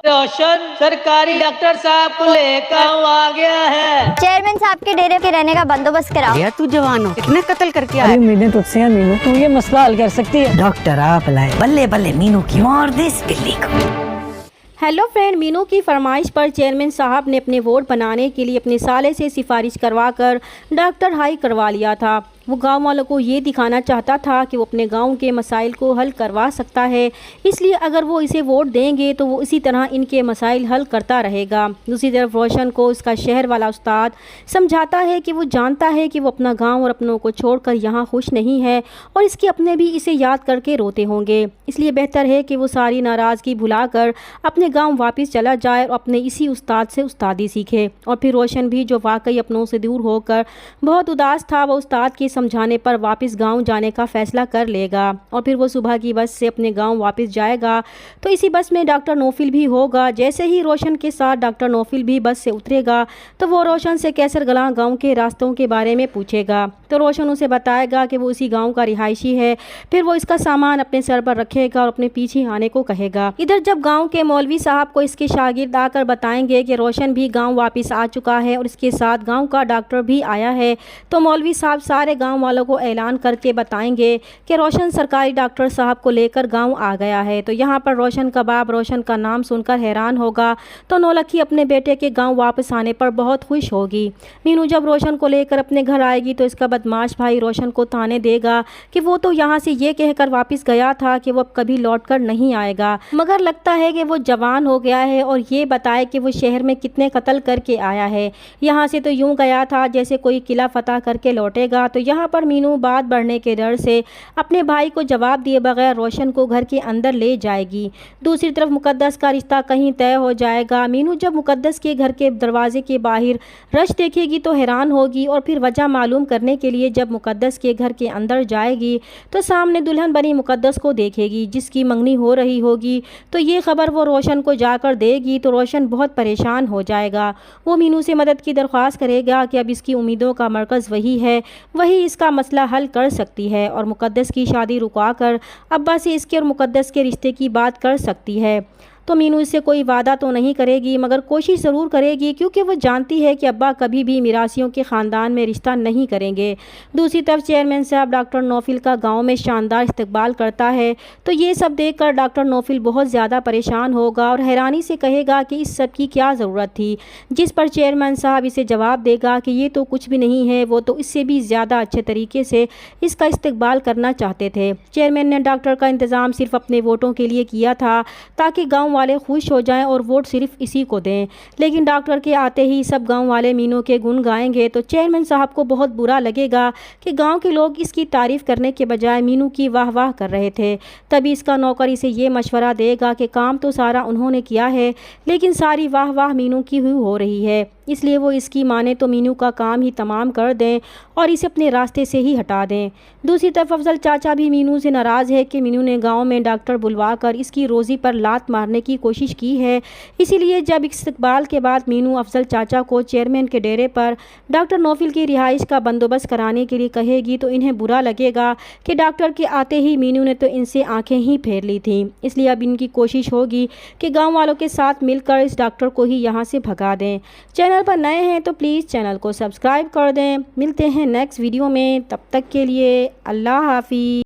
रोशन सरकारी डॉक्टर साहब को लेकर आ गया है। चेयरमैन साहब के डेरे पे रहने का बंदोबस्त कराओ। या तू जवान हो, कितने कत्ल करके आया। उम्मीदें तुझसे हैं मीनू, तू ये मसला हल कर सकती है। डॉक्टर आप लाए, बल्ले बल्ले मीनू की मार दे इस बिल्ली को। हेलो फ्रेंड, मीनू की फरमाइश पर चेयरमैन साहब ने अपने वोट बनाने के लिए अपने साले से सिफारिश करवाकर डॉक्टर हाई करवा लिया था। वो गांव वालों को ये दिखाना चाहता था कि वो अपने गांव के मसाइल को हल करवा सकता है, इसलिए अगर वो इसे वोट देंगे तो वो इसी तरह इनके मसाइल हल करता रहेगा। दूसरी तरफ रोशन को उसका शहर वाला उस्ताद समझाता है कि वो जानता है कि वो अपना गांव और अपनों को छोड़कर यहाँ खुश नहीं है और इसके अपने भी इसे याद करके रोते होंगे, इसलिए बेहतर है कि वो सारी नाराज़गी भुलाकर अपने गाँव वापस चला जाए और अपने इसी उस्ताद से उस्तादी सीखे। और फिर रोशन भी, जो वाकई अपनों से दूर होकर बहुत उदास था, वो उस्ताद के समझाने पर वापस गांव जाने का फैसला कर लेगा। और फिर वो सुबह की बस से अपने गांव वापस जाएगा तो इसी बस में डॉक्टर नौफिल भी होगा। जैसे ही रोशन के साथ डॉक्टर नौफिल भी बस से उतरेगा तो वो रोशन से कैसरगला गांव के रास्तों के बारे में पूछेगा तो रोशन उसे बताएगा कि वो उसी गांव का रिहायशी है। फिर वो इसका सामान अपने सर पर रखेगा और अपने पीछे आने को कहेगा। इधर जब गाँव के मौलवी साहब को इसके शागिर्द आकर बताएंगे कि रोशन भी गाँव वापस आ चुका है और इसके साथ गाँव का डॉक्टर भी आया है, तो मौलवी साहब सारे गाँव वालों को ऐलान करके बताएंगे कि रोशन सरकारी डॉक्टर साहब को लेकर गांव आ गया है। तो यहाँ पर रोशन का बाप रोशन का नाम सुनकर हैरान होगा तो नौलखी अपने बेटे के गांव वापस आने पर बहुत खुश होगी। मीनू जब रोशन को लेकर अपने घर आएगी तो इसका बदमाश भाई रोशन को ताने देगा कि वो तो यहाँ से ये कहकर वापस गया था कि वो अब कभी लौट कर नहीं आएगा, मगर लगता है कि वो जवान हो गया है और ये बताए कि वो शहर में कितने कत्ल करके आया है। यहाँ से तो यूँ गया था जैसे कोई किला फतह करके लौटेगा। तो यहाँ पर मीनू बात बढ़ने के डर से अपने भाई को जवाब दिए बगैर रोशन को घर के अंदर ले जाएगी। दूसरी तरफ मुकद्दस का रिश्ता कहीं तय हो जाएगा। मीनू जब मुकद्दस के घर के दरवाजे के बाहर रश देखेगी तो हैरान होगी और फिर वजह मालूम करने के लिए जब मुकद्दस के घर के अंदर जाएगी तो सामने दुल्हन बनी मुकद्दस को देखेगी जिसकी मंगनी हो रही होगी। तो ये खबर वो रोशन को जाकर देगी तो रोशन बहुत परेशान हो जाएगा। वो मीनू से मदद की दरख्वास्त करेगा कि अब इसकी उम्मीदों का मरकज़ वही है, वही इसका मसला हल कर सकती है और मुकद्दस की शादी रुकवाकर अब्बा से इसके और मुकद्दस के रिश्ते की बात कर सकती है। तो मीनू इससे कोई वादा तो नहीं करेगी मगर कोशिश ज़रूर करेगी, क्योंकि वो जानती है कि अब्बा कभी भी मिरासियों के ख़ानदान में रिश्ता नहीं करेंगे। दूसरी तरफ चेयरमैन साहब डॉक्टर नौफिल का गांव में शानदार इस्तकबाल करता है तो ये सब देखकर डॉक्टर नौफिल बहुत ज़्यादा परेशान होगा और हैरानी से कहेगा कि इस सब की क्या ज़रूरत थी, जिस पर चेयरमैन साहब इसे जवाब देगा कि ये तो कुछ भी नहीं है, वो तो इससे भी ज़्यादा अच्छे तरीके से इसका इस्तकबाल करना चाहते थे। चेयरमैन ने डॉक्टर का इंतज़ाम सिर्फ अपने वोटों के लिए किया था ताकि गाँव वाले खुश हो जाएं और वोट सिर्फ इसी को दें, लेकिन डॉक्टर के आते ही सब गांव वाले मीनू के गुण गाएंगे तो चेयरमैन साहब को बहुत बुरा लगेगा कि गांव के लोग इसकी तारीफ करने के बजाय मीनू की वाह वाह कर रहे थे। तभी इसका नौकर इसे ये मशवरा देगा कि काम तो सारा उन्होंने किया है लेकिन सारी वाह वाह मीनू की हुई हो रही है, इसलिए वो इसकी माने तो मीनू का काम ही तमाम कर दें और इसे अपने रास्ते से ही हटा दें। दूसरी तरफ अफजल चाचा भी मीनू से नाराज़ है कि मीनू ने गांव में डॉक्टर बुलवाकर इसकी रोज़ी पर लात मारने की कोशिश की है, इसीलिए जब इस्तकबाल के बाद मीनू अफजल चाचा को चेयरमैन के डेरे पर डॉक्टर नौफिल की रिहाइश का बंदोबस्त कराने के लिए कहेगी तो इन्हें बुरा लगेगा कि डॉक्टर के आते ही मीनू ने तो इनसे आंखें ही फेर ली थी। इसलिए अब इनकी कोशिश होगी कि गाँव वालों के साथ मिलकर इस डॉक्टर को ही यहाँ से भगा दें। चैनल पर नए हैं तो प्लीज़ चैनल को सब्सक्राइब कर दें। मिलते हैं नेक्स्ट वीडियो में, तब तक के लिए अल्लाह हाफिज़।